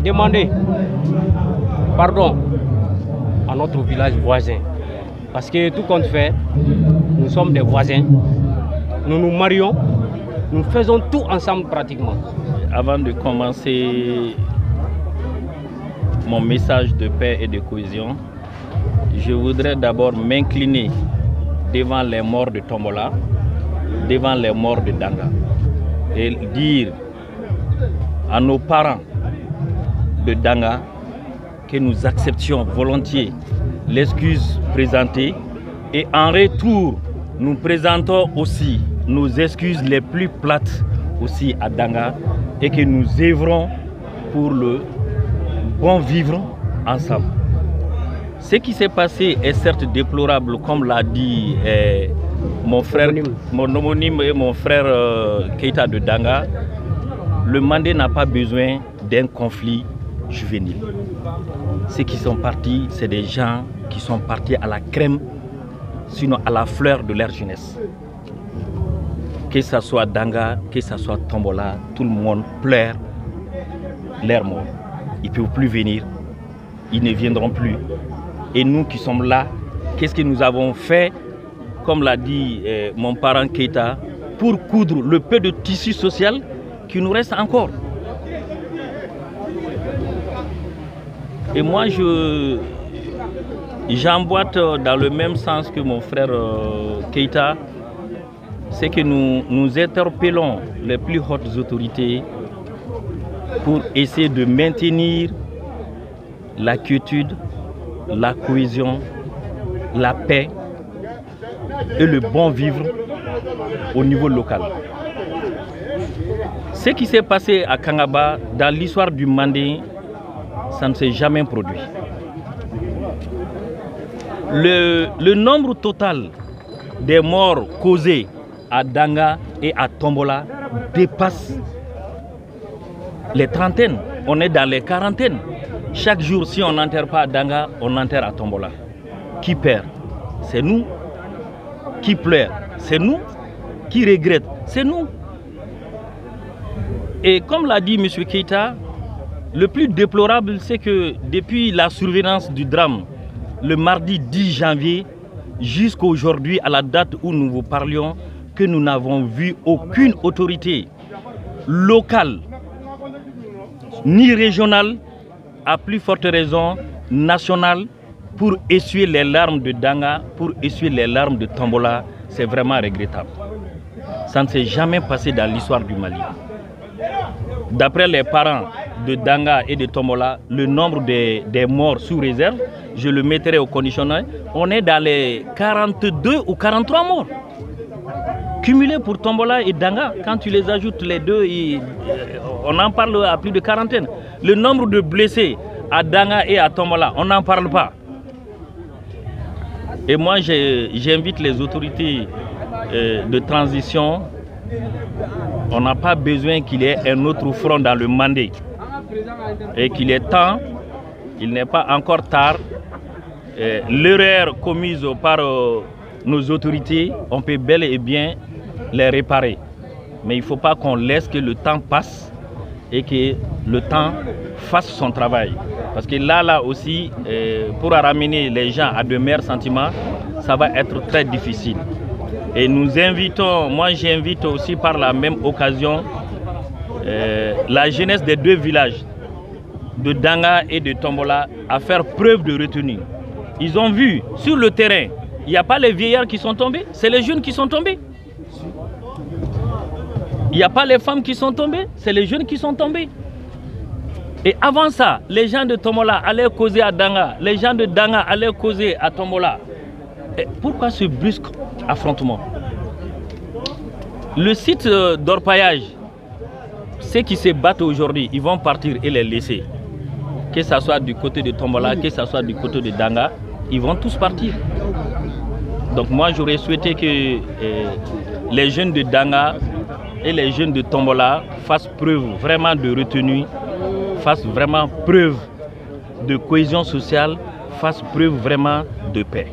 demander pardon à notre village voisin. Parce que tout compte fait, nous sommes des voisins. Nous nous marions, nous faisons tout ensemble pratiquement. Avant de commencer mon message de paix et de cohésion, je voudrais d'abord m'incliner devant les morts de Tombola, devant les morts de Danga, et dire à nos parents de Danga que nous acceptions volontiers l'excuse présentée, et en retour nous présentons aussi nos excuses les plus plates aussi à Danga, et que nous œuvrons pour le bon vivre ensemble. Ce qui s'est passé est certes déplorable, comme l'a dit mon frère, mon homonyme et mon frère Keita de Danga. Le Mandé n'a pas besoin d'un conflit juvénile. Ceux qui sont partis, c'est des gens qui sont partis à la crème, sinon à la fleur de leur jeunesse. Que ce soit Danga, que ce soit Tombola, tout le monde pleure leur mort. Ils ne peuvent plus venir, ils ne viendront plus. Et nous qui sommes là, qu'est-ce que nous avons fait, comme l'a dit mon parent Keita, pour coudre le peu de tissu social qui nous reste encore. Et moi, j'emboîte dans le même sens que mon frère Keita, c'est que nous interpellons les plus hautes autorités pour essayer de maintenir la quiétude, la cohésion, la paix et le bon vivre au niveau local. Ce qui s'est passé à Kangaba dans l'histoire du Mandé, ça ne s'est jamais produit. Le nombre total des morts causés à Danga et à Tombola dépasse les trentaines. On est dans les quarantaines. Chaque jour, si on n'enterre pas à Danga, on enterre à Tombola. Qui perd? C'est nous. Qui pleure? C'est nous. Qui regrette? C'est nous. Et comme l'a dit M. Keita, le plus déplorable, c'est que depuis la survenance du drame, le mardi 10 janvier, jusqu'à aujourd'hui, à la date où nous vous parlions, que nous n'avons vu aucune autorité locale, ni régionale, à plus forte raison nationale, pour essuyer les larmes de Danga, pour essuyer les larmes de Tombola. C'est vraiment regrettable. Ça ne s'est jamais passé dans l'histoire du Mali. D'après les parents de Danga et de Tombola, le nombre des morts sous réserve, je le mettrai au conditionnel, on est dans les 42 ou 43 morts. Cumulés pour Tombola et Danga, quand tu les ajoutes les deux, on en parle à plus de quarantaine. Le nombre de blessés à Danga et à Tombola, on n'en parle pas. Et moi, j'invite les autorités de transition. On n'a pas besoin qu'il y ait un autre front dans le Mandé. Et qu'il est temps, il n'est pas encore tard. L'erreur commise par nos autorités, on peut bel et bien les réparer. Mais il ne faut pas qu'on laisse que le temps passe et que le temps fasse son travail. Parce que là aussi, pour ramener les gens à de meilleurs sentiments, ça va être très difficile. Et nous invitons, moi j'invite aussi par la même occasion, la jeunesse des deux villages, de Danga et de Tombola, à faire preuve de retenue. Ils ont vu sur le terrain, il n'y a pas les vieillards qui sont tombés, c'est les jeunes qui sont tombés. Il n'y a pas les femmes qui sont tombées, c'est les jeunes qui sont tombés. Et avant ça, les gens de Tombola allaient causer à Danga, les gens de Danga allaient causer à Tombola. Et pourquoi ce brusque affrontement? Le site d'orpaillage, ceux qui se battent aujourd'hui, ils vont partir et les laisser. Que ce soit du côté de Tombola, que ce soit du côté de Danga, ils vont tous partir. Donc moi j'aurais souhaité que les jeunes de Danga et les jeunes de Tombola fassent preuve vraiment de retenue, fassent vraiment preuve de cohésion sociale, fassent preuve vraiment de paix.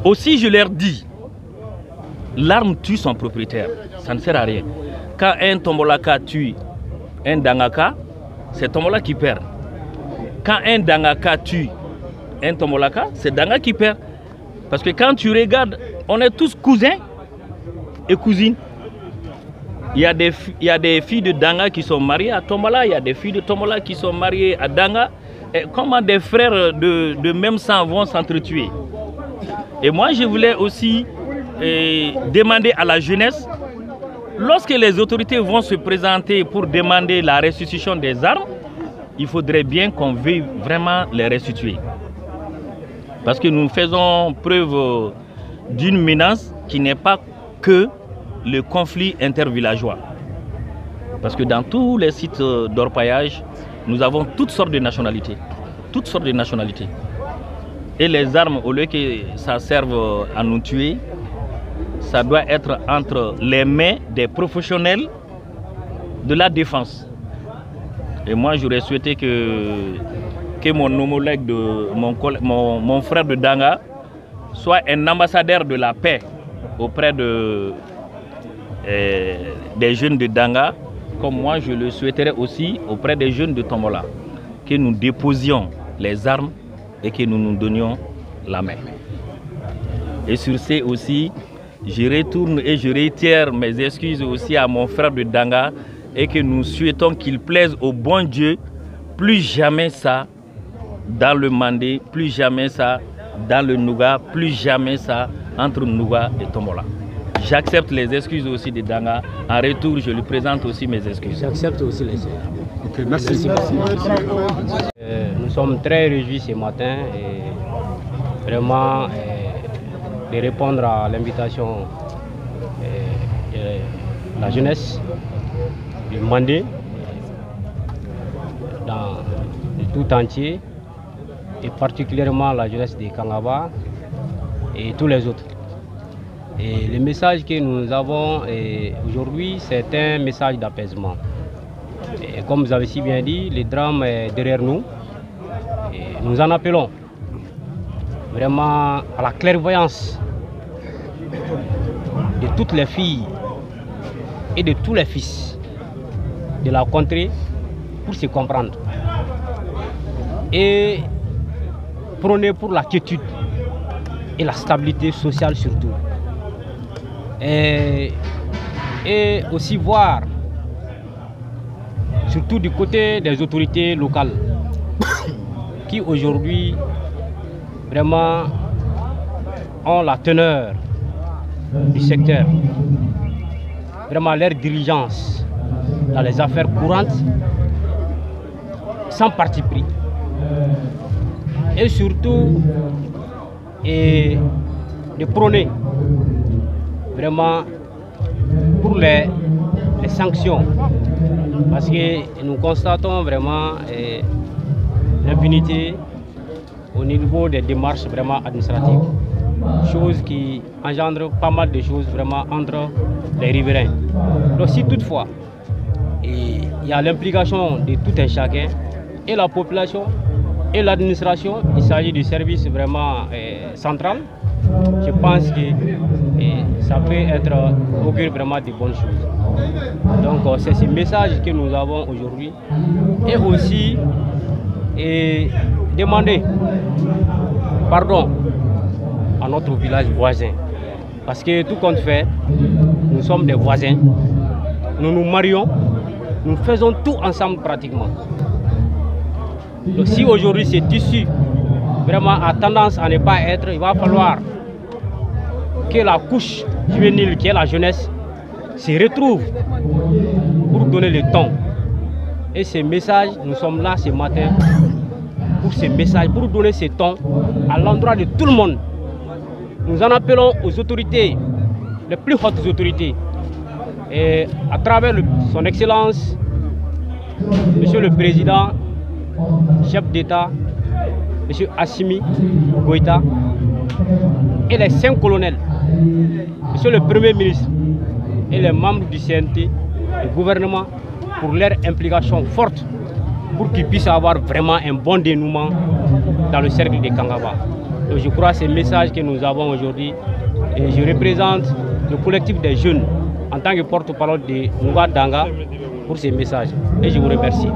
Aussi je leur dis, l'arme tue son propriétaire, ça ne sert à rien. Quand un Tombolaka tue un Dangaka, c'est Tombola qui perd. Quand un Dangaka tue un Tombolaka, c'est Danga qui perd. Parce que quand tu regardes, on est tous cousins et cousines. Il y a des filles de Danga qui sont mariées à Tombola, il y a des filles de Tombola qui sont mariées à Danga. Et comment des frères de même sang vont s'entretuer? Et moi, je voulais aussi demander à la jeunesse, lorsque les autorités vont se présenter pour demander la restitution des armes, il faudrait bien qu'on veuille vraiment les restituer. Parce que nous faisons preuve d'une menace qui n'est pas que le conflit intervillageois. Parce que dans tous les sites d'orpaillage, nous avons toutes sortes de nationalités. Toutes sortes de nationalités. Et les armes, au lieu que ça serve à nous tuer, ça doit être entre les mains des professionnels de la défense. Et moi, j'aurais souhaité que mon homologue, mon frère de Danga, soit un ambassadeur de la paix auprès des jeunes de Danga, comme moi je le souhaiterais aussi auprès des jeunes de Tombola, que nous déposions les armes et que nous nous donnions la main. Et sur ce aussi, je retourne et je réitère mes excuses aussi à mon frère de Danga et que nous souhaitons qu'il plaise au bon Dieu, plus jamais ça dans le Mandé, plus jamais ça dans le Nouga, plus jamais ça entre Nouga et Tombola. J'accepte les excuses aussi de Danga. En retour, je lui présente aussi mes excuses. J'accepte aussi les excuses. Okay, merci. Nous sommes très réjouis ce matin et vraiment de répondre à l'invitation de la jeunesse du Mandé dans le tout entier et particulièrement la jeunesse de Kangaba et tous les autres. Et le message que nous avons aujourd'hui, c'est un message d'apaisement. Et comme vous avez si bien dit, le drame est derrière nous. Et nous en appelons vraiment à la clairvoyance de toutes les filles et de tous les fils de la contrée pour se comprendre. Et prôner pour la quiétude et la stabilité sociale surtout. Et aussi voir, surtout du côté des autorités locales, qui aujourd'hui vraiment ont la teneur du secteur, vraiment leur diligence dans les affaires courantes, sans parti pris. Et surtout, de prôner vraiment pour les sanctions, parce que nous constatons vraiment l'impunité au niveau des démarches vraiment administratives, chose qui engendre pas mal de choses vraiment entre les riverains. Donc si toutefois il y a l'implication de tout un chacun, et la population et l'administration, il s'agit du service vraiment central, je pense que ça peut être augure vraiment de bonnes choses. Donc c'est ce message que nous avons aujourd'hui. Et aussi demander pardon à notre village voisin. Parce que tout compte fait, nous sommes des voisins. Nous nous marions, nous faisons tout ensemble pratiquement. Donc si aujourd'hui cet issu vraiment a tendance à ne pas être, il va falloir que la couche juvénile qui est la jeunesse se retrouve pour donner le ton. Et ces messages, nous sommes là ce matin pour ces messages, pour donner ce ton à l'endroit de tout le monde. Nous en appelons aux autorités, les plus hautes autorités, et à travers son Excellence, Monsieur le Président, chef d'État, M. Assimi Goïta, et les 5 colonels, M. le Premier ministre et les membres du CNT, le gouvernement, pour leur implication forte, pour qu'ils puissent avoir vraiment un bon dénouement dans le cercle de Kangaba. Donc je crois que c'est le message que nous avons aujourd'hui, et je représente le collectif des jeunes en tant que porte-parole de Nouga Danga pour ces messages. Et je vous remercie.